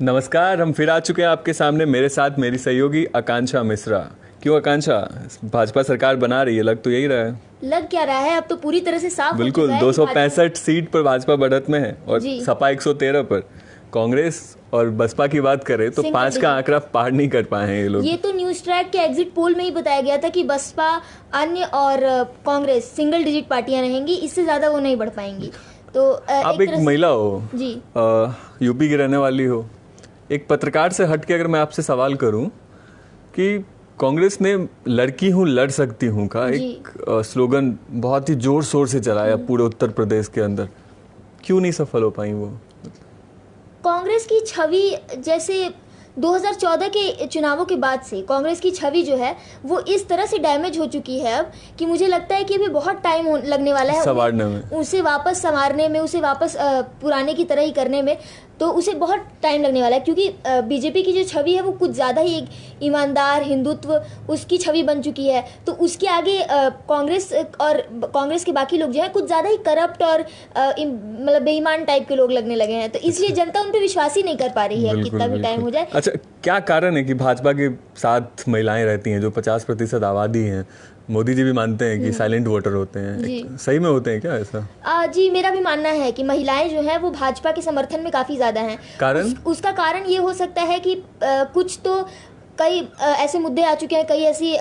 नमस्कार, हम फिर आ चुके हैं आपके सामने। मेरे साथ मेरी सहयोगी आकांक्षा मिश्रा। क्यों आकांक्षा, भाजपा सरकार बना रही है, लग तो यही रहा है। लग क्या रहा है, अब तो पूरी तरह से साफ बिल्कुल, हो चुका है। 265 सीट पर भाजपा बढ़त में है और सपा 113 पर। कांग्रेस और बसपा की बात करें तो 5 का आंकड़ा पार नहीं कर पाए हैं ये लोग। ये तो न्यूज ट्रैक के एग्जिट पोल में ही बताया गया था कि बसपा, अन्य और कांग्रेस सिंगल डिजिट पार्टियां रहेंगी, इससे ज्यादा वो नहीं बढ़ पाएंगी। तो आप एक महिला हो जी, यूपी की रहने वाली हो, एक पत्रकार से हट के अगर मैं आपसे सवाल करूं कि कांग्रेस ने लड़की हूं लड़ सकती हूं का एक स्लोगन बहुत ही जोर शोर से चलाया पूरे उत्तर प्रदेश के अंदर, क्यों नहीं सफल हो पाई वो? कांग्रेस की छवि, जैसे 2014 के चुनावों के बाद से कांग्रेस की छवि जो है वो इस तरह से डैमेज हो चुकी है अब कि मुझे लगता है कि अभी बहुत टाइम लगने वाला है संवारने में, उसे वापस संवारने में, उसे वापस पुराने की तरह ही करने में। तो उसे बहुत टाइम लगने वाला है क्योंकि बीजेपी की जो छवि है वो कुछ ज़्यादा ही एक ईमानदार, हिंदुत्व उसकी छवि बन चुकी है। तो उसके आगे कांग्रेस और कांग्रेस के बाकी लोग जो है कुछ ज़्यादा ही करप्ट और मतलब बेईमान टाइप के लोग लगने लगे हैं। तो इसलिए जनता उन पर विश्वास ही नहीं कर पा रही है कितना भी टाइम हो जाए। अच्छा, क्या कारण है कि भाजपा के साथ महिलाएं रहती हैं जो 50% आबादी है? मोदी जी भी मानते हैं कि साइलेंट वोटर होते हैं, सही में होते हैं क्या ऐसा? जी, मेरा भी मानना है कि महिलाएं जो हैं वो भाजपा के समर्थन में काफ़ी ज़्यादा हैं। कारण उसका कारण ये हो सकता है कि कुछ तो कई ऐसे मुद्दे आ चुके हैं, कई ऐसी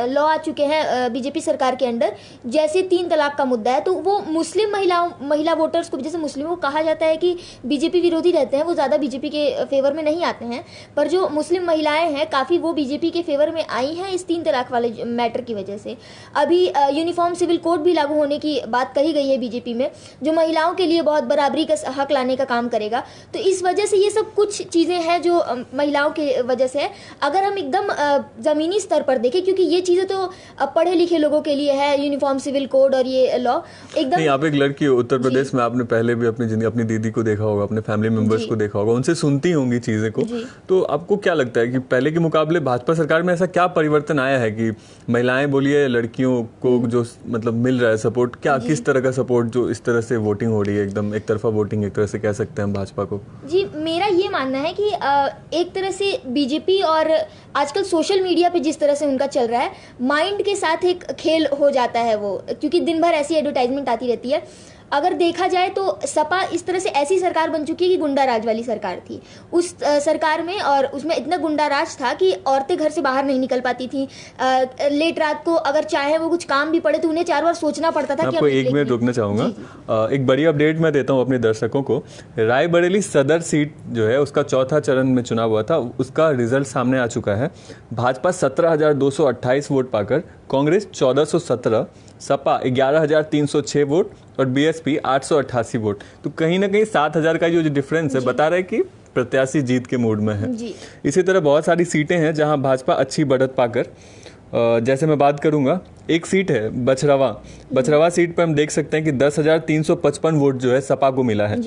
लॉ आ चुके हैं बीजेपी सरकार के अंडर, जैसे 3 तलाक का मुद्दा है। तो वो मुस्लिम महिला वोटर्स को, जैसे मुस्लिमों को कहा जाता है कि बीजेपी विरोधी रहते हैं, वो ज़्यादा बीजेपी के फेवर में नहीं आते हैं, पर जो मुस्लिम महिलाएं हैं काफ़ी वो बीजेपी के फेवर में आई हैं इस 3 तलाक वाले मैटर की वजह से। अभी यूनिफॉर्म सिविल कोड भी लागू होने की बात कही गई है बीजेपी में, जो महिलाओं के लिए बहुत बराबरी का हक लाने का काम करेगा। तो इस वजह से ये सब कुछ चीज़ें हैं जो महिलाओं की वजह से है। अगर हम एकदम जमीनी स्तर पर देखें, क्योंकि ये चीजें तो पढ़े लिखे लोगों के लिए है, यूनिफॉर्म सिविल कोड और ये लॉ एकदम नहीं। आप एक लड़की हो, उत्तर प्रदेश में आपने पहले भी अपनी दीदी को देखा होगा, अपने फैमिली मेंबर्स को देखा होगा, उनसे सुनती होंगी चीजें को। तो आपको क्या लगता है कि पहले के मुकाबले भाजपा सरकार में ऐसा क्या परिवर्तन आया है कि महिलाएं बोलिए, लड़कियों को जो मतलब मिल रहा है सपोर्ट, क्या किस तरह का सपोर्ट जो इस तरह से वोटिंग हो रही है, एकदम एक तरफा वोटिंग एक तरह से कह सकते हैं हम भाजपा को? जी, मेरा ये मानना है कि एक तरह से बीजेपी और आजकल सोशल मीडिया पे जिस तरह से उनका चल रहा है, माइंड के साथ एक खेल हो जाता है वो, क्योंकि दिन भर ऐसी एडवर्टाइजमेंट आती रहती है। अगर देखा जाए तो सपा इस तरह से ऐसी सरकार बन चुकी है कि गुंडा राज वाली सरकार थी उस सरकार में, और उसमें इतना गुंडा राज था कि औरतें घर से बाहर नहीं निकल पाती थी। लेट रात को अगर चाहे वो कुछ काम भी पड़े तो उन्हें 4 बार सोचना पड़ता था। आपको 1 मिनट रुकना चाहूँगा। एक बड़ी अपडेट मैं देता हूँ अपने दर्शकों को। रायबरेली सदर सीट जो है उसका चौथा चरण में चुनाव हुआ था, उसका रिजल्ट सामने आ चुका है। भाजपा 17,228 वोट पाकर, कांग्रेस 1417, सपा 11,306 वोट और बीएसपी 888 वोट। तो कहीं ना कहीं 7,000 का जो डिफरेंस है बता रहा है कि प्रत्याशी जीत के मूड में है। इसी तरह बहुत सारी सीटें हैं जहां भाजपा अच्छी बढ़त पाकर, जैसे मैं बात करूंगा, एक सीट है बछरवा सीट पर हम देख सकते हैं कि 10,355 वोट जो है सपा को मिला है,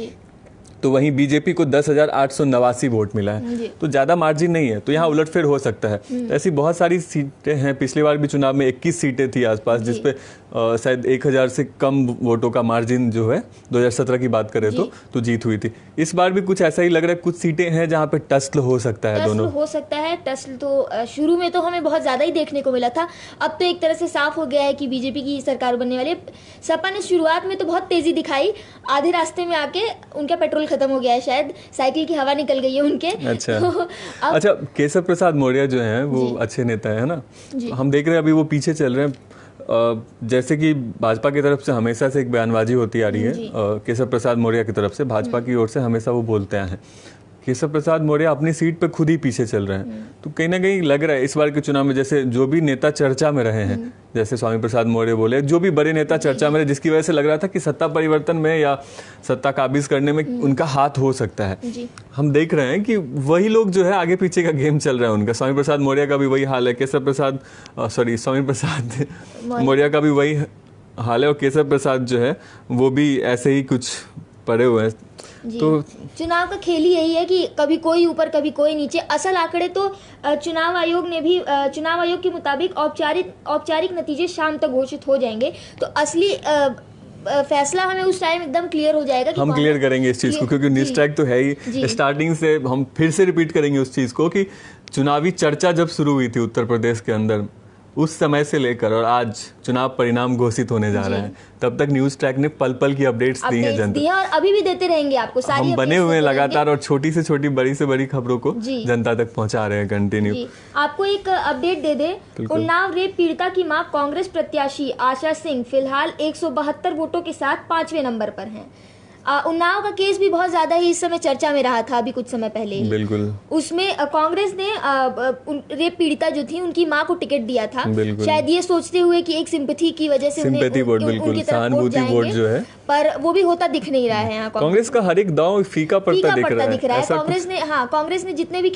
तो वहीं बीजेपी को 10,889 वोट मिला है। तो ज़्यादा मार्जिन नहीं है, तो यहाँ उलटफेर हो सकता है। ऐसी बहुत सारी सीटें हैं। पिछली बार भी चुनाव में 21 सीटें थी आसपास, जिसपे शायद 1,000 से कम वोटों का मार्जिन जो है 2017 की बात करें तो जीत हुई थी। इस बार भी कुछ ऐसा ही लग रहा है, कुछ सीटें हैं जहाँ पे टस्ल हो सकता है। दोनों हो सकता है। टस्ल तो शुरू में तो हमें बहुत ज़्यादा ही देखने को मिला था, अब तो एक तरह से साफ हो गया है कि बीजेपी की सरकार बनने वाली है। सपा ने शुरुआत में तो बहुत तेज़ी दिखाई, आधे रास्ते में आके उनका पेट्रोल खत्म हो गया है, शायद साइकिल की हवा निकल गई है उनके। अच्छा अच्छा, केशव प्रसाद मौर्य जो हैं वो अच्छे नेता है ना, हम देख रहे हैं अभी वो पीछे चल रहे हैं। जैसे कि भाजपा की तरफ से हमेशा से एक बयानबाजी होती आ रही है, केशव प्रसाद मौर्य की तरफ से, भाजपा की ओर से हमेशा वो बोलते हैं केशव प्रसाद मौर्य अपनी सीट पे खुद ही पीछे चल रहे हैं। तो कहीं ना कहीं लग रहा है इस बार के चुनाव में, जैसे जो भी नेता चर्चा में रहे हैं, जैसे स्वामी प्रसाद मौर्य बोले, जो भी बड़े नेता चर्चा में रहे, जिसकी वजह से लग रहा था कि सत्ता परिवर्तन में या सत्ता काबिज करने में उनका हाथ हो सकता है, हम देख रहे हैं कि वही लोग जो है आगे पीछे का गेम चल रहा है उनका। स्वामी प्रसाद मौर्य का भी वही हाल है, स्वामी प्रसाद मौर्य का भी वही हाल है, और केशव प्रसाद जो है वो भी ऐसे ही कुछ पड़े हुए हैं। तो चुनाव का खेल ही यही है कि कभी कोई ऊपर कभी कोई नीचे। असल आंकड़े तो चुनाव आयोग के मुताबिक औपचारिक नतीजे शाम तक घोषित हो जाएंगे। तो असली फैसला हमें उस टाइम एकदम क्लियर हो जाएगा कि हम क्लियर करेंगे इस चीज़ को, क्योंकि न्यूज़ ट्रैक तो है ही। स्टार्टिंग से हम फिर से रिपीट करेंगे उस चीज़ को कि चुनावी चर्चा जब शुरू हुई थी उत्तर प्रदेश के अंदर, उस समय से लेकर और आज चुनाव परिणाम घोषित होने जा रहे हैं, तब तक न्यूज़ ट्रैक ने पल पल की अपडेट्स दी हैं जनता, और अभी भी देते रहेंगे आपको सारी हम बने हुए हैं लगातार, और छोटी से छोटी बड़ी से बड़ी खबरों को जनता तक पहुंचा रहे हैं कंटिन्यू। आपको एक अपडेट दे दे, उन्नाव रेप पीड़िता की मां कांग्रेस प्रत्याशी आशा सिंह फिलहाल 172 वोटों के साथ 5वें नंबर पर हैं। उन्नाव का केस भी बहुत ज्यादा ही इस समय चर्चा में रहा था अभी कुछ समय पहले ही। बिल्कुल। उसमें कांग्रेस ने रेप पीड़िता जो थी उनकी मां को टिकट दिया था, शायद ये सोचते हुए कि एक सिंपैथी की वजह से सिंपैथी वोट, बिल्कुल सहानुभूति वोट जो है, पर वो भी होता दिख नहीं रहा है यहाँ कांग्रेस का हर एक दांव फीका पड़ता दिख रहा है। कांग्रेस ने जितने भी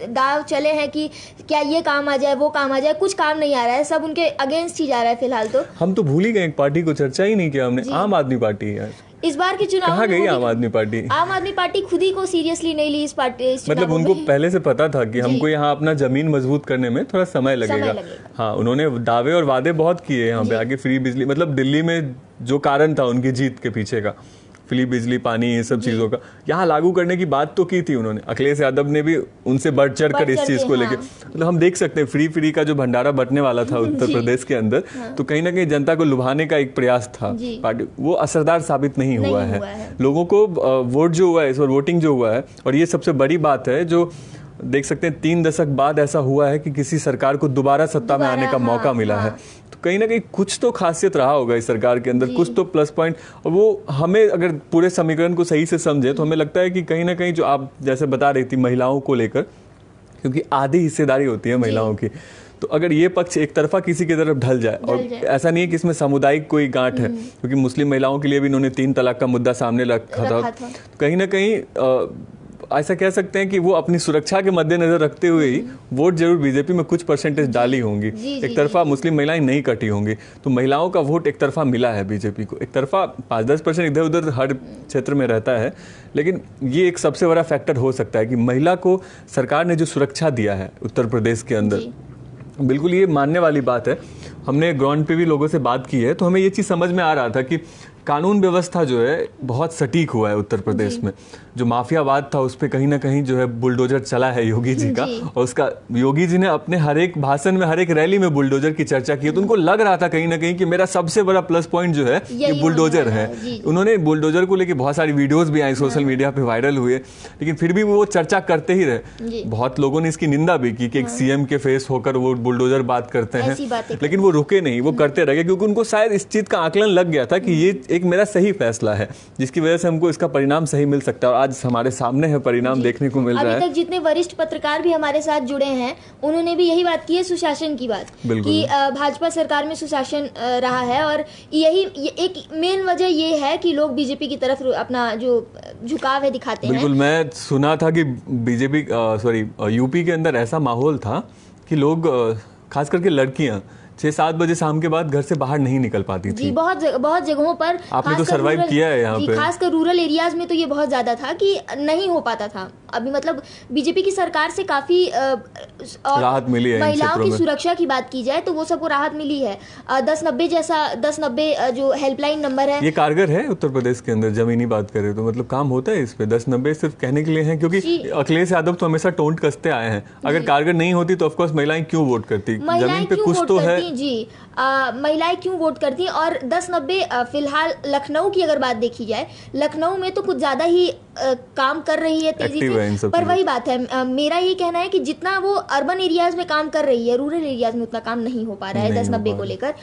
दाव चले हैं कि क्या ये काम आ जाए वो काम आ जाए, कुछ काम नहीं आ रहा है, सब उनके अगेंस्ट ही जा रहा है फिलहाल। तो हम तो भूल ही गए एक पार्टी को चर्चा ही नहीं किया हमने, आम आदमी पार्टी यार। इस बार के चुनाव कहाँ गई आम आदमी पार्टी? आम आदमी पार्टी खुद ही को सीरियसली नहीं ली इस पार्टी, मतलब उनको पहले से पता था कि हमको यहाँ अपना जमीन मजबूत करने में थोड़ा समय लगेगा। हाँ, उन्होंने दावे और वादे बहुत किए यहाँ पे आके, फ्री बिजली, मतलब दिल्ली में जो कारण था उनकी जीत के पीछे का, फ्री बिजली पानी ये सब चीज़ों का यहाँ लागू करने की बात तो की थी उन्होंने। अखिलेश यादव ने भी उनसे बढ़ चढ़ कर इस चीज़ को लेके, मतलब हम देख सकते हैं फ्री का जो भंडारा बंटने वाला था उत्तर प्रदेश के अंदर, तो कहीं ना कहीं जनता को लुभाने का एक प्रयास था पार्टी, वो असरदार साबित नहीं हुआ है। लोगों को वोट जो हुआ है इस बार, वोटिंग जो हुआ है, और ये सबसे बड़ी बात है जो देख सकते हैं 3 दशक बाद ऐसा हुआ है कि किसी सरकार को दोबारा सत्ता में आने का मौका मिला है, तो कहीं ना कहीं कुछ तो खासियत रहा होगा इस सरकार के अंदर, कुछ तो प्लस पॉइंट। और वो हमें अगर पूरे समीकरण को सही से समझे तो हमें लगता है कि कहीं ना कहीं जो आप जैसे बता रही थी महिलाओं को लेकर, क्योंकि आधी हिस्सेदारी होती है महिलाओं की, तो अगर ये पक्ष एक तरफा किसी की तरफ ढल जाए, और ऐसा नहीं है कि इसमें सामुदायिक कोई गांठ है, क्योंकि मुस्लिम महिलाओं के लिए भी इन्होंने 3 तलाक का मुद्दा सामने रखा था, कहीं ना कहीं ऐसा कह सकते हैं कि वो अपनी सुरक्षा के मद्देनजर रखते हुए ही वोट जरूर बीजेपी में कुछ परसेंटेज डाली होंगी, एक तरफा मुस्लिम महिलाएं नहीं कटी होंगी, तो महिलाओं का वोट एक तरफा मिला है बीजेपी को। एक तरफा 5-10% इधर उधर हर क्षेत्र में रहता है, लेकिन ये एक सबसे बड़ा फैक्टर हो सकता है कि महिला को सरकार ने जो सुरक्षा दिया है उत्तर प्रदेश के अंदर, बिल्कुल ये मानने वाली बात है। हमने ग्राउंड पे भी लोगों से बात की है, तो हमें ये चीज़ समझ में आ रहा था कि कानून व्यवस्था जो है बहुत सटीक हुआ है उत्तर प्रदेश में। जो माफियावाद था उस पर कहीं ना कहीं जो है बुलडोजर चला है योगी जी का, और उसका योगी जी ने अपने हर एक भाषण में, हर एक रैली में बुलडोजर की चर्चा की, तो उनको लग रहा था कहीं ना कहीं कि मेरा सबसे बड़ा प्लस पॉइंट जो है ये बुलडोजर है। उन्होंने बुलडोजर को लेकर बहुत सारी वीडियोज भी आई, सोशल मीडिया पे वायरल हुए, लेकिन फिर भी वो चर्चा करते ही रहे। बहुत लोगों ने इसकी निंदा भी की कि एक सीएम के फेस होकर वो बुलडोजर बात करते हैं, लेकिन वो रुके नहीं, वो करते रहे, क्योंकि उनको शायद इस चीज का आकलन लग गया था कि ये एक मेरा सही फैसला है, जिसकी वजह से हमको इसका परिणाम सही मिल सकता है, और आज हमारे सामने है परिणाम देखने को मिल रहा है। अभी तक जितने वरिष्ठ पत्रकार भी हमारे साथ जुड़े हैं उन्होंने भी यही बात की है, सुशासन की बात, कि भाजपा सरकार में सुशासन रहा है, और यही एक मेन वजह ये है कि लोग बीजेपी की तरफ अपना जो झुकाव है दिखाते हैं। बिल्कुल, मैं सुना था कि बीजेपी यूपी के अंदर ऐसा माहौल था कि लोग, खास करके लड़कियां, 6-7 बजे शाम के बाद घर से बाहर नहीं निकल पाती थी। जी, बहुत जगहों पर आपने तो सर्वाइव किया है यहाँ पे, खासकर रूरल एरियाज में तो ये बहुत ज्यादा था कि नहीं हो पाता था। अभी मतलब बीजेपी की सरकार से काफी राहत मिली है। महिलाओं की सुरक्षा की बात की जाए तो वो सबको राहत मिली है। 1090 जो हेल्पलाइन नंबर है, ये कारगर है उत्तर प्रदेश के अंदर। जमीनी बात करें तो मतलब काम होता है इस पे। 1090 सिर्फ कहने के लिए है, क्योंकि अखिलेश यादव तो हमेशा टोंट कसते आए हैं। अगर कारगर नहीं होती तो ऑफकोर्स महिलाएं क्यों वोट करती, जमीन पे कुछ तो है। जी, महिलाएं क्यों वोट करती हैं। और 1090 फिलहाल लखनऊ की अगर बात देखी जाए, लखनऊ में तो कुछ ज्यादा ही काम कर रही है तेजी से, पर वही बात है, मेरा ये कहना है कि जितना वो अर्बन एरियाज में काम कर रही है, रूरल एरियाज में उतना काम नहीं हो पा रहा है 1090 को लेकर।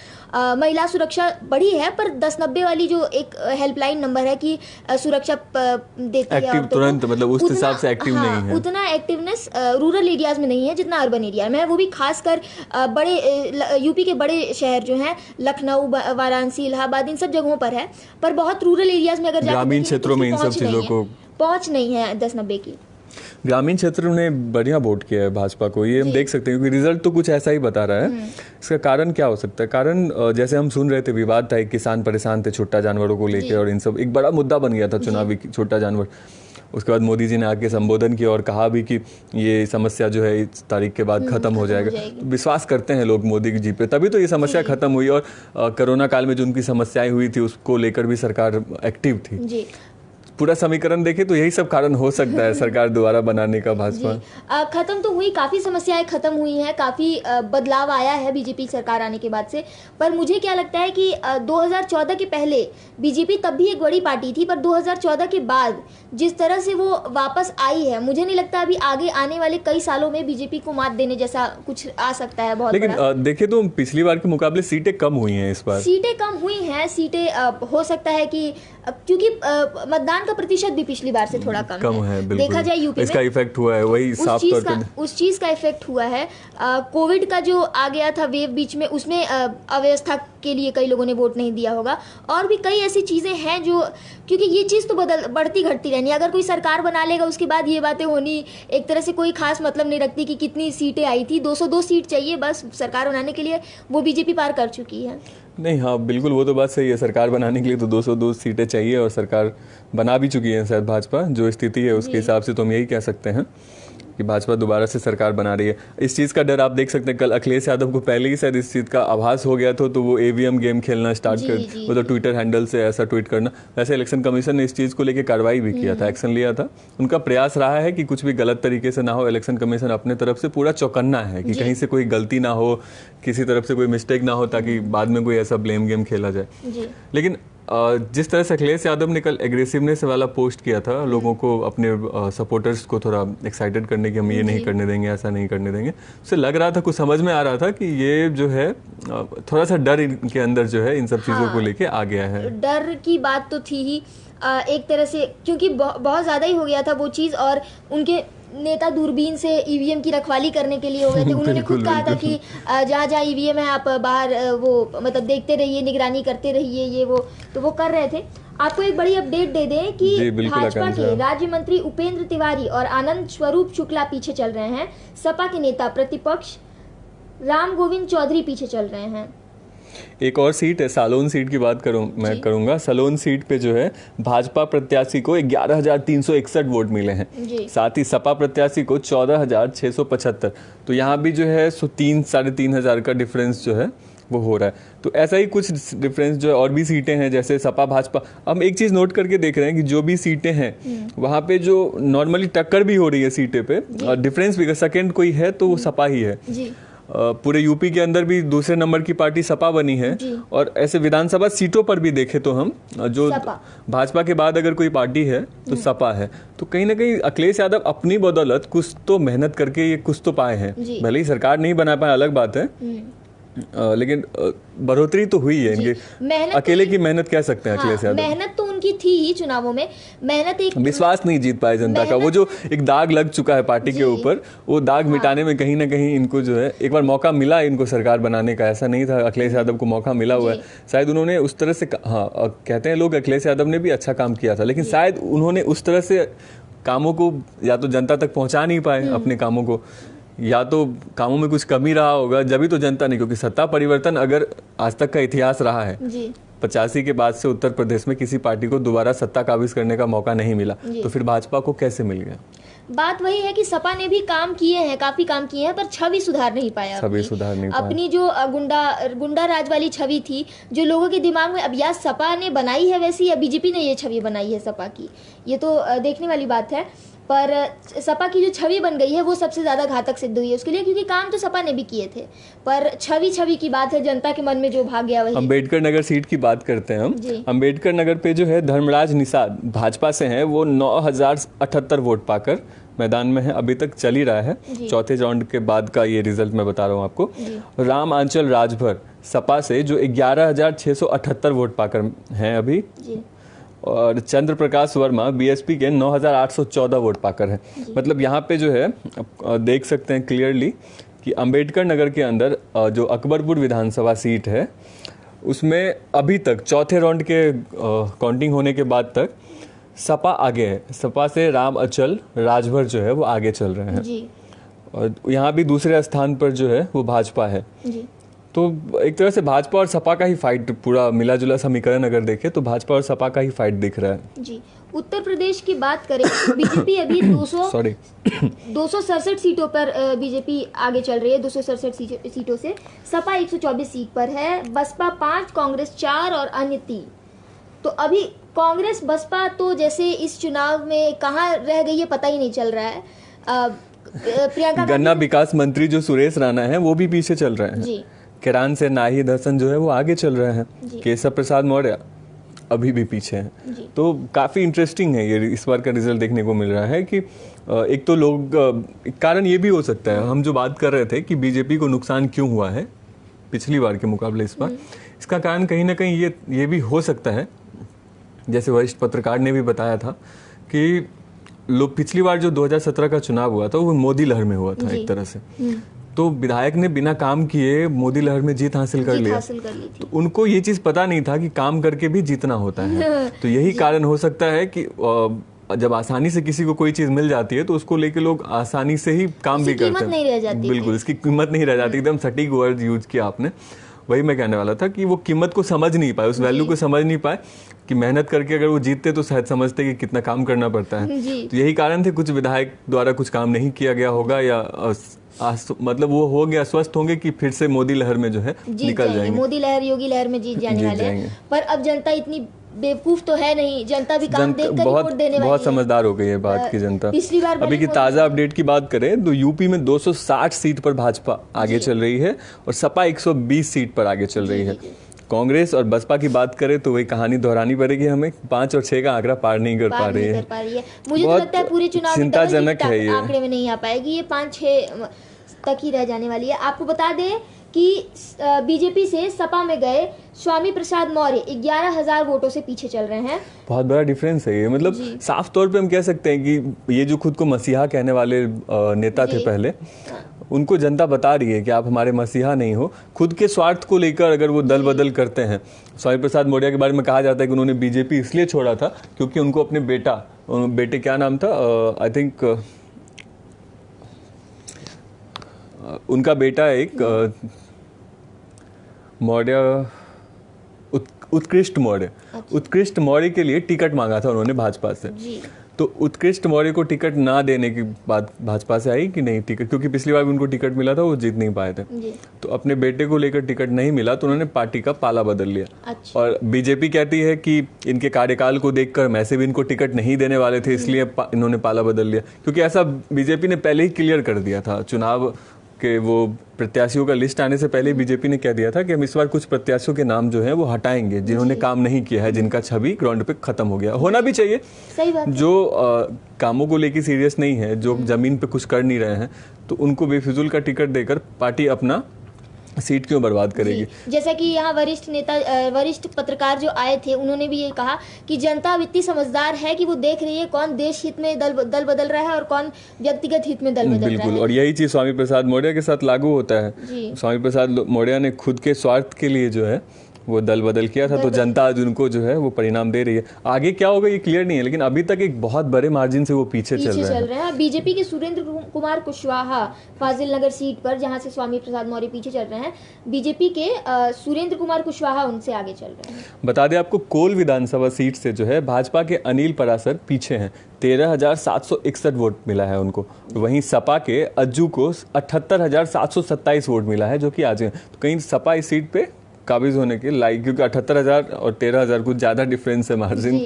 महिला सुरक्षा बढ़ी है, पर 1090 वाली जो एक हेल्पलाइन नंबर है कि सुरक्षा देती है और तुरंत, मतलब उस हिसाब से एक्टिव नहीं है, उतना एक्टिवनेस रूरल एरियाज में नहीं है जितना अर्बन एरिया में है। वो भी खासकर बड़े यूपी के बड़े शहर जो हैं, लखनऊ, वाराणसी, इलाहाबाद, इन सब जगहों पर है, पर बहुत रूरल एरियाज में अगर ग्रामीण क्षेत्रों में इन सब चीजों को पहुंच नहीं है 1090 की। ग्रामीण क्षेत्रों ने बढ़िया वोट किया है भाजपा को, ये हम देख सकते हैं, क्योंकि रिजल्ट तो कुछ ऐसा ही बता रहा है। इसका कारण क्या हो सकता है? कारण जैसे हम सुन रहे थे, विवाद था, एक किसान परेशान थे छोटा जानवरों को लेकर, और इन सब एक बड़ा मुद्दा बन गया था चुनावी, छोटा जानवर। उसके बाद मोदी जी ने आके संबोधन किया और कहा भी कि ये समस्या जो है इस तारीख के बाद खत्म हो जाएगा। तो विश्वास करते हैं लोग मोदी जी पे, तभी तो ये समस्या खत्म हुई। और कोरोना काल में जो उनकी समस्याएं हुई थी उसको लेकर भी सरकार एक्टिव थी जी। पूरा समीकरण देखें तो यही सब कारण हो सकता है सरकार दोबारा बनाने का भाजपा। खत्म तो हुई, काफ़ी समस्याएं खत्म हुई हैं, काफ़ी बदलाव आया है बीजेपी सरकार आने के बाद से। पर मुझे क्या लगता है कि 2014 के पहले बीजेपी तब भी एक बड़ी पार्टी थी, पर 2014 के बाद जिस तरह से वो वापस आई है, मुझे नहीं लगता अभी आगे आने वाले कई सालों में बीजेपी को मात देने जैसा कुछ आ सकता है बहुत। लेकिन देखें तो पिछली बार के मुकाबले सीटें कम हुई हैं इस बार। सीटें कम हुई हैं, सीटें हो सकता है कि क्योंकि मतदान का प्रतिशत भी पिछली बार से थोड़ा कम है। देखा जाए यूपी में इसका इफेक्ट हुआ है, वही साफ तौर पे उस चीज का इफेक्ट हुआ है। कोविड का जो आ गया था वेव बीच में, उसमें अव्यवस्था के लिए कई लोगों ने वोट नहीं दिया होगा। और भी कई ऐसी चीजें हैं जो, क्योंकि ये चीज तो बढ़ती घटती रहनी है। अगर कोई सरकार बना लेगा उसके बाद ये बातें होनी एक तरह से कोई खास मतलब नहीं रखती कि कितनी सीटें आई थी। 202 सीट चाहिए बस सरकार बनाने के लिए, वो बीजेपी पार कर चुकी है। नहीं, हाँ बिल्कुल, वो तो बात सही है। सरकार बनाने के लिए तो 202 सीटें चाहिए और सरकार बना भी चुकी है शायद भाजपा। जो स्थिति है उसके हिसाब से तो हम यही कह सकते हैं कि भाजपा दोबारा से सरकार बना रही है। इस चीज़ का डर आप देख सकते हैं, कल अखिलेश यादव को पहले ही शायद इस चीज़ का आभास हो गया था, तो वो ईवीएम गेम खेलना स्टार्ट कर, वो तो ट्विटर हैंडल से ऐसा ट्वीट करना। वैसे इलेक्शन कमीशन ने इस चीज़ को लेकर कार्रवाई भी किया था, एक्शन लिया था। उनका प्रयास रहा है कि कुछ भी गलत तरीके से ना हो। इलेक्शन कमीशन अपने तरफ से पूरा चौकन्ना है कि कहीं से कोई गलती ना हो, किसी तरफ से कोई मिस्टेक ना हो, ताकि बाद में कोई ऐसा ब्लेम गेम खेला जाए। लेकिन जिस तरह से अखिलेश यादव ने कल एग्रेसिवनेस वाला पोस्ट किया था, लोगों को, अपने सपोर्टर्स को थोड़ा एक्साइटेड करने की, हम ये नहीं करने देंगे, ऐसा नहीं करने देंगे, उससे लग रहा था, कुछ समझ में आ रहा था कि ये जो है थोड़ा सा डर इनके अंदर जो है इन सब चीज़ों को लेके आ गया है। डर की बात तो थी ही एक तरह से, क्योंकि बहुत ज़्यादा ही हो गया था वो चीज़। और उनके नेता दूरबीन से ईवीएम की रखवाली करने के लिए हो गए थे। उन्होंने खुद कहा था कि जहाँ जहाँ ईवीएम है आप बाहर वो मतलब देखते रहिए, निगरानी करते रहिए, ये वो, तो वो कर रहे थे। आपको एक बड़ी अपडेट दे दें कि भाजपा के राज्य मंत्री उपेंद्र तिवारी और आनंद स्वरूप शुक्ला पीछे चल रहे हैं। सपा के नेता प्रतिपक्ष राम गोविंद चौधरी पीछे चल रहे हैं। एक और सीट है, सालोन सीट की बात मैं करूंगा। सालोन सीट पे जो है भाजपा प्रत्याशी को 11,361 वोट मिले हैं, साथ ही सपा प्रत्याशी को 14,675। तो यहाँ भी जो है 3-3.5 का डिफरेंस जो है वो हो रहा है। तो ऐसा ही कुछ डिफरेंस जो है और भी सीटें हैं, जैसे सपा भाजपा। हम एक चीज़ नोट करके देख रहे हैं कि जो भी सीटें हैं वहाँ पे जो नॉर्मली टक्कर भी हो रही है सीटें पे, और डिफरेंस भी सेकेंड कोई है तो वो सपा ही है। पूरे यूपी के अंदर भी दूसरे नंबर की पार्टी सपा बनी है। और ऐसे विधानसभा सीटों पर भी देखें तो हम जो भाजपा के बाद अगर कोई पार्टी है तो सपा है। तो कहीं ना कहीं अखिलेश यादव अपनी बदौलत कुछ तो मेहनत करके ये कुछ तो पाए हैं। भले ही सरकार नहीं बना पाए, अलग बात है, लेकिन बढ़ोतरी तो हुई है इनकी। अकेले की मेहनत कह सकते हैं अखिलेश यादव। मेहनत तो उनकी थी ही चुनावों में, मेहनत एक विश्वास नहीं जीत पाए जनता का। वो जो एक दाग लग चुका है पार्टी के ऊपर, वो दाग मिटाने में कहीं ना कहीं इनको जो है एक बार मौका मिला इनको सरकार बनाने का। ऐसा नहीं था, अखिलेश यादव को मौका मिला हुआ है। शायद उन्होंने उस तरह से, हाँ कहते हैं लोग अखिलेश यादव ने भी अच्छा काम किया था, लेकिन शायद उन्होंने उस तरह से कामों को या तो जनता तक पहुंचा नहीं पाए अपने कामों को, या तो कामों में कुछ कमी रहा होगा, जब ही तो जनता नहीं। क्योंकि सत्ता परिवर्तन अगर आज तक का इतिहास रहा है, 85 के बाद से उत्तर प्रदेश में किसी पार्टी को दोबारा सत्ता काबिज करने का मौका नहीं मिला, तो फिर भाजपा को कैसे मिल गया? बात वही है कि सपा ने भी काम किए हैं, काफी काम किए हैं, पर छवि सुधार नहीं पाया। अपनी जो गुंडा राज वाली छवि थी जो लोगों के दिमाग में, अब या सपा ने बनाई है वैसी या बीजेपी ने ये छवि बनाई है सपा की, ये तो देखने वाली बात है। पर सपा की जो छवि बन गई है वो सबसे ज़्यादा घातक सिद्ध हुई है उसके लिए, क्योंकि काम तो सपा ने भी किए थे, पर छवि की बात है, जनता के मन में जो भाग गया वही। अम्बेडकर नगर सीट की बात करते हैं हम। अम्बेडकर नगर पे जो है धर्मराज निषाद भाजपा से हैं, वो 9,078 वोट पाकर मैदान में है, अभी तक चल ही रहा है। चौथे राउंड के बाद का ये रिजल्ट मैं बता रहा हूँ आपको। राम आंचल राजभर सपा से जो 11,678 वोट पाकर हैं अभी, और चंद्र प्रकाश वर्मा बीएसपी के 9,814 वोट पाकर है। मतलब यहाँ पे जो है देख सकते हैं क्लियरली कि अंबेडकर नगर के अंदर जो अकबरपुर विधानसभा सीट है उसमें अभी तक चौथे राउंड के काउंटिंग होने के बाद तक सपा आगे है। सपा से राम अचल राजभर जो है वो आगे चल रहे हैं, और यहाँ भी दूसरे स्थान पर जो है वो भाजपा है। तो एक तरह से भाजपा और सपा का ही फाइट, पूरा मिला जुला समीकरण अगर देखें तो भाजपा और सपा का ही फाइट दिख रहा है। उत्तर प्रदेश की बात करें तो बीजेपी अभी 267 सीटों पर बीजेपी आगे चल रही है। 267 सीटों से सपा 124 सीट पर है, बसपा 5, कांग्रेस 4 और अन्य 3। तो अभी कांग्रेस बसपा तो जैसे इस चुनाव में कहाँ रह गई है पता ही नहीं चल रहा है। प्रियंका गन्ना विकास मंत्री जो सुरेश राणा है वो भी पीछे चल रहे हैं जी। किरान से नाहिद हसन जो है वो आगे चल रहे हैं, केशव प्रसाद मौर्य अभी भी पीछे हैं। तो काफ़ी इंटरेस्टिंग है ये इस बार का रिजल्ट देखने को मिल रहा है कि एक तो लोग कारण ये भी हो सकता है, हम जो बात कर रहे थे कि बीजेपी को नुकसान क्यों हुआ है पिछली बार के मुकाबले इस बार, इसका कारण कहीं ना कहीं ये भी हो सकता है, जैसे वरिष्ठ पत्रकार ने भी बताया था कि लोग पिछली बार जो 2017 का चुनाव हुआ था वो मोदी लहर में हुआ था एक तरह से, तो विधायक ने बिना काम किए मोदी लहर में जीत हासिल कर लिया। तो उनको ये चीज पता नहीं था कि काम करके भी जीतना होता है। तो यही कारण हो सकता है कि जब आसानी से किसी को कोई चीज मिल जाती है तो उसको लेके लोग आसानी से ही काम भी करते हैं। नहीं रह जाती, बिल्कुल इसकी कीमत नहीं रह जाती। एकदम सटीक वर्ड यूज किया आपने, वही मैं कहने वाला था कि वो कीमत को समझ नहीं पाए, उस वैल्यू को समझ नहीं पाए कि मेहनत करके अगर वो जीतते तो शायद समझते कि कितना काम करना पड़ता है। तो यही कारण थे, कुछ विधायक द्वारा कुछ काम नहीं किया गया होगा या मतलब वो हो गया, स्वस्थ होंगे कि फिर से मोदी लहर में जो है निकल जाएंगे। मोदी लहर योगी लहर में जीत जाने वाले हैं। पर अब जनता इतनी बेवकूफ तो है नहीं, जनता भी काम देखकर वोट देने वाली है। बहुत समझदार हो गई है बात की जनता। पिछली बार अभी की ताजा अपडेट की बात करें तो यूपी में 260 सीट पर भाजपा आगे चल रही है और सपा 120 सीट पर आगे चल रही है। कांग्रेस और बसपा की बात करें तो वही कहानी दोहरानी पड़ेगी हमें, 5 और 6 का आंकड़ा पार नहीं कर पा रही है। मुझे तो लगता है पूरे चुनाव चिंताजनक है ये, आंकड़े में नहीं आ पाएगी, ये 5-6 तक ही रह जाने वाली है। आपको बता दें कि बीजेपी से सपा में गए स्वामी प्रसाद मौर्य 11,000 वोटों से पीछे चल रहे हैं। बहुत बड़ा डिफरेंस है ये, मतलब साफ तौर पे हम कह सकते हैं कि ये जो खुद को मसीहा कहने वाले नेता थे पहले, उनको जनता बता रही है कि आप हमारे मसीहा नहीं हो। खुद के स्वार्थ को लेकर अगर वो दल बदल करते हैं, स्वामी प्रसाद मौर्य के बारे में कहा जाता है कि उन्होंने बीजेपी इसलिए छोड़ा था क्योंकि उनको अपने बेटे क्या नाम था, आई थिंक उनका बेटा एक मौर्य उत्कृष्ट मौर्य के लिए टिकट मांगा था उन्होंने भाजपा से। तो उत्कृष्ट मौर्य को टिकट ना देने की बात भाजपा से आई कि नहीं टिकट, क्योंकि पिछली बार भी उनको टिकट मिला था, वो जीत नहीं पाए थे। तो अपने बेटे को लेकर टिकट नहीं मिला तो उन्होंने पार्टी का पाला बदल लिया। और बीजेपी कहती है कि इनके कार्यकाल को देखकर वैसे भी इनको टिकट नहीं देने वाले थे, इसलिए इन्होंने पाला बदल लिया। क्योंकि ऐसा बीजेपी ने पहले ही क्लियर कर दिया था, चुनाव के वो प्रत्याशियों का लिस्ट आने से पहले बीजेपी ने कह दिया था कि हम इस बार कुछ प्रत्याशियों के नाम जो है वो हटाएंगे जिन्होंने काम नहीं किया है, जिनका छवि ग्राउंड पे खत्म हो गया। होना भी चाहिए, सही बात। जो कामों को लेकर सीरियस नहीं है, जो जमीन पे कुछ कर नहीं रहे हैं, तो उनको बेफिजूल का टिकट देकर पार्टी अपना सीट क्यों बर्बाद करेगी। जैसा कि यहाँ वरिष्ठ पत्रकार जो आए थे उन्होंने भी ये कहा कि जनता इतनी समझदार है कि वो देख रही है कौन देश हित में दल बदल रहा है और कौन व्यक्तिगत हित में दल बदल रहा है। बिल्कुल, और यही चीज स्वामी प्रसाद मौर्य के साथ लागू होता है। स्वामी प्रसाद मौर्य ने खुद के स्वार्थ के लिए जो है वो दल बदल किया था, तो जनता आज उनको जो है वो परिणाम दे रही है। आगे क्या होगा ये क्लियर नहीं है, लेकिन अभी तक एक बहुत बड़े मार्जिन से वो पीछे चल रहे हैं। बीजेपी के सुरेंद्र कुमार कुशवाहा फाजिल नगर सीट पर, जहां से स्वामी प्रसाद मौर्य पीछे चल रहे हैं, बीजेपी के सुरेंद्र कुमार कुशवाहा उनसे आगे चल रहे हैं। बता दें आपको, कोल विधानसभा सीट से जो है भाजपा के अनिल परासर पीछे हैं, 13,761 वोट मिला है उनको। वहीं सपा के अज्जू को 78,727 वोट मिला है, जो कि आज तो कहीं सपा इस सीट पे काबिज होने के लायक, क्योंकि 78,000 और 13,000 कुछ ज़्यादा डिफरेंस है, मार्जिन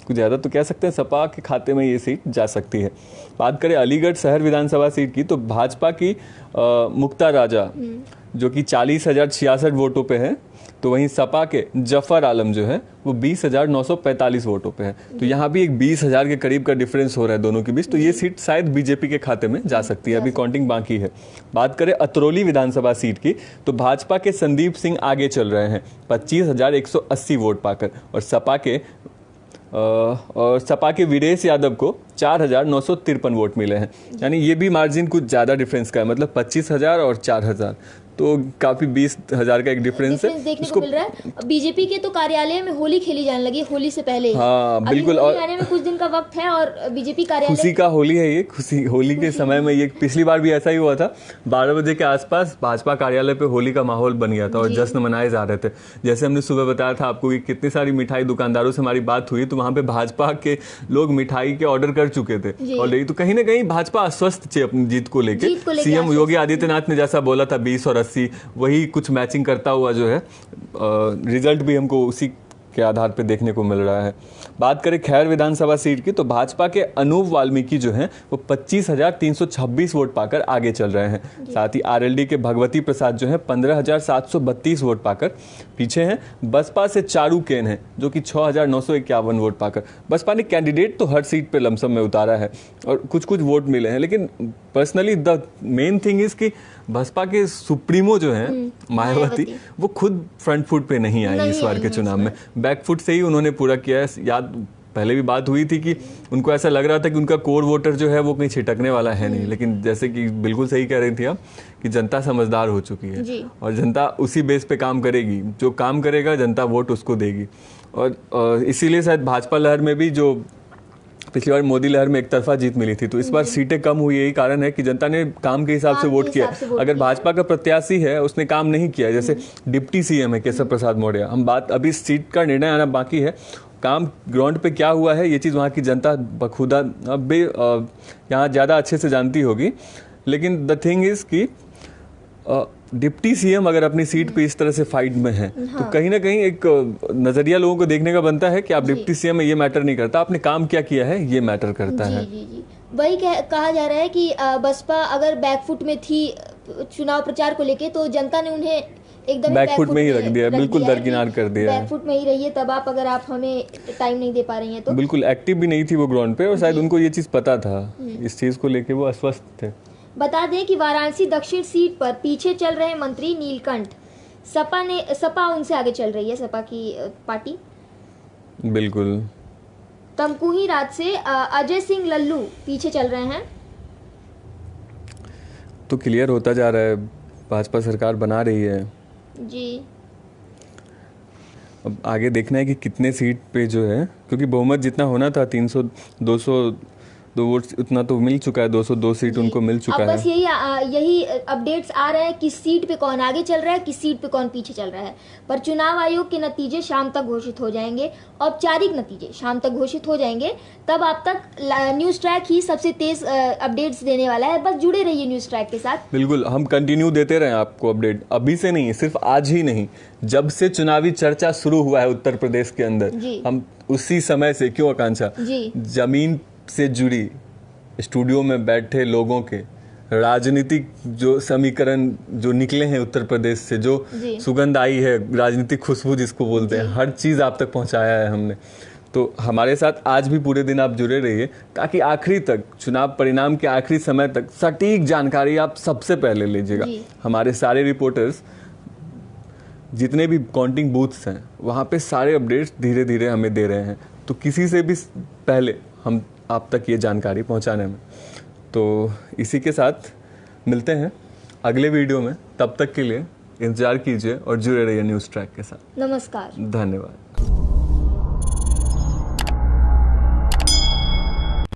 कुछ ज़्यादा, तो कह सकते हैं सपा के खाते में ये सीट जा सकती है। बात करें अलीगढ़ शहर विधानसभा सीट की, तो भाजपा की मुक्ता राजा जो कि 40,066 वोटों पे है, तो वहीं सपा के जफर आलम जो है वो 20,945 वोटों पे है। तो यहाँ भी एक 20,000 के करीब का डिफरेंस हो रहा है दोनों के बीच, तो ये सीट शायद बीजेपी के खाते में जा सकती है, अभी काउंटिंग बाकी है। बात करें अतरौली विधानसभा सीट की, तो भाजपा के संदीप सिंह आगे चल रहे हैं 25,180 वोट पाकर, और सपा के वीरेश यादव को 4,953 वोट मिले हैं। यानी ये भी मार्जिन कुछ ज़्यादा डिफरेंस का है, मतलब 25,000 और 4,000, तो काफ़ी 20,000 का एक डिफरेंस है। देखने को मिल रहा है। बीजेपी के तो कार्यालय में होली खेली जाने लगी होली से पहले ही। हाँ बिल्कुल, और आने में कुछ दिन का वक्त है और बीजेपी कार्यालय खुशी का होली है ये, खुशी होली के समय में ये पिछली बार भी ऐसा ही हुआ था। 12 बजे के आसपास भाजपा कार्यालय पे होली का माहौल बन गया था और जश्न मनाए जा रहे थे। जैसे हमने सुबह बताया था आपको कि कितनी सारी मिठाई दुकानदारों से हमारी बात हुई, तो वहाँ पे भाजपा के लोग मिठाई के ऑर्डर कर चुके थे ऑलरेडी। तो कहीं ना कहीं भाजपा आश्वस्त थी अपनी जीत को लेके। सीएम योगी आदित्यनाथ ने जैसा बोला था 20 और 80, वही कुछ मैचिंग करता हुआ जो है रिजल्ट भी हमको उसी के आधार पे देखने को मिल रहा है। बात करें खैर विधानसभा सीट की, तो भाजपा के अनूप वाल्मीकि जो हैं वो 25,326 वोट पाकर आगे चल रहे हैं। साथ ही आरएलडी के भगवती प्रसाद जो हैं 15,732 वोट पाकर पीछे हैं। बसपा से चारू केन है जो कि 6,951 वोट पाकर। बसपा ने कैंडिडेट तो हर सीट पे लमसम में उतारा है और कुछ कुछ वोट मिले हैं, लेकिन personally the main thing is कि बसपा के सुप्रीमो जो हैं मायावती, वो खुद फ्रंट फुट पे नहीं आई इस बार के चुनाव में। बैक फुट से ही उन्होंने पूरा किया है। याद पहले भी बात हुई थी कि उनको ऐसा लग रहा था कि उनका कोर वोटर जो है वो कहीं छिटकने वाला है नहीं, लेकिन जैसे कि बिल्कुल सही कह रही थी आप कि जनता समझदार हो चुकी है और जनता उसी बेस पे काम करेगी। जो काम करेगा जनता वोट उसको देगी। और इसीलिए शायद भाजपा लहर में भी जो पिछली बार मोदी लहर में एक तरफा जीत मिली थी, तो इस बार सीटें कम हुई, यही कारण है कि जनता ने काम के हिसाब से वोट किया। अगर भाजपा का प्रत्याशी है उसने काम नहीं किया, जैसे डिप्टी सीएम है केशव प्रसाद मौर्य, हम बात अभी सीट का निर्णय आना बाकी है, काम ग्राउंड पे क्या हुआ है ये चीज़ वहाँ की जनता बखुदा अब यहाँ ज़्यादा अच्छे से जानती होगी। लेकिन द थिंग इज़ कि डिप्टी सीएम अगर अपनी सीट पे इस तरह से फाइट में है तो कहीं ना कहीं एक नजरिया लोगों को देखने का बनता है कि आप डिप्टी सीएम में ये मैटर नहीं करता, आपने काम क्या किया है ये मैटर करता है। वही कहा जा रहा है कि बसपा अगर बैकफुट में थी चुनाव प्रचार को लेके, तो जनता ने उन्हें एकदम बैकफुट में ही रख दिया, बिल्कुल दरकिनार कर दिया। बैकफुट में ही रहिए तब आप, अगर आप हमें टाइम नहीं दे पा रही हैं तो। बिल्कुल एक्टिव भी नहीं थी वो ग्राउंड पे और शायद उनको ये चीज़ पता था, इस चीज़ को लेके वो अस्वस्थ थे। बता दें कि वाराणसी दक्षिण सीट पर पीछे चल रहे मंत्री नीलकंठ, सपा उनसे आगे चल रही है, सपा की पार्टी। बिल्कुल। तमकुही राज से अजय सिंह लल्लू पीछे चल रहे हैं। तो क्लियर होता जा रहा है भाजपा सरकार बना रही है जी। अब आगे देखना है कि कितने सीट पे जो है, क्योंकि बहुमत जितना होना था 302 वोट उतना तो मिल चुका है, 202 सीट उनको मिल चुका है। बस यही अपडेट्स आ रहे हैं किस सीट पे कौन आगे चल रहा है, किस सीट पे कौन पीछे चल रहा है। पर चुनाव आयोग के नतीजे शाम तक घोषित हो जाएंगे, औपचारिक नतीजे शाम तक घोषित हो जाएंगे, तब आप तक न्यूज ट्रैक ही सबसे तेज अपडेट्स देने वाला है। बस जुड़े रहिए न्यूज ट्रैक के साथ। बिल्कुल, हम कंटिन्यू देते रहे आपको अपडेट, अभी से नहीं, सिर्फ आज ही नहीं, जब से चुनावी चर्चा शुरू हुआ है उत्तर प्रदेश के अंदर, हम उसी समय से, क्यों आकांक्षा, जमीन से जुड़ी स्टूडियो में बैठे लोगों के राजनीतिक जो समीकरण जो निकले हैं उत्तर प्रदेश से, जो सुगंध आई है, राजनीतिक खुशबू जिसको बोलते हैं, हर चीज़ आप तक पहुंचाया है हमने। तो हमारे साथ आज भी पूरे दिन आप जुड़े रहिए ताकि आखिरी तक, चुनाव परिणाम के आखिरी समय तक सटीक जानकारी आप सबसे पहले लीजिएगा। हमारे सारे रिपोर्टर्स जितने भी काउंटिंग बूथ्स हैं वहाँ पे सारे अपडेट्स धीरे धीरे हमें दे रहे हैं, तो किसी से भी पहले हम आप तक ये जानकारी पहुंचाने में। तो इसी के साथ मिलते हैं अगले वीडियो में, तब तक के लिए इंतजार कीजिए और जुड़े रहिए न्यूज़ ट्रैक के साथ। नमस्कार, धन्यवाद।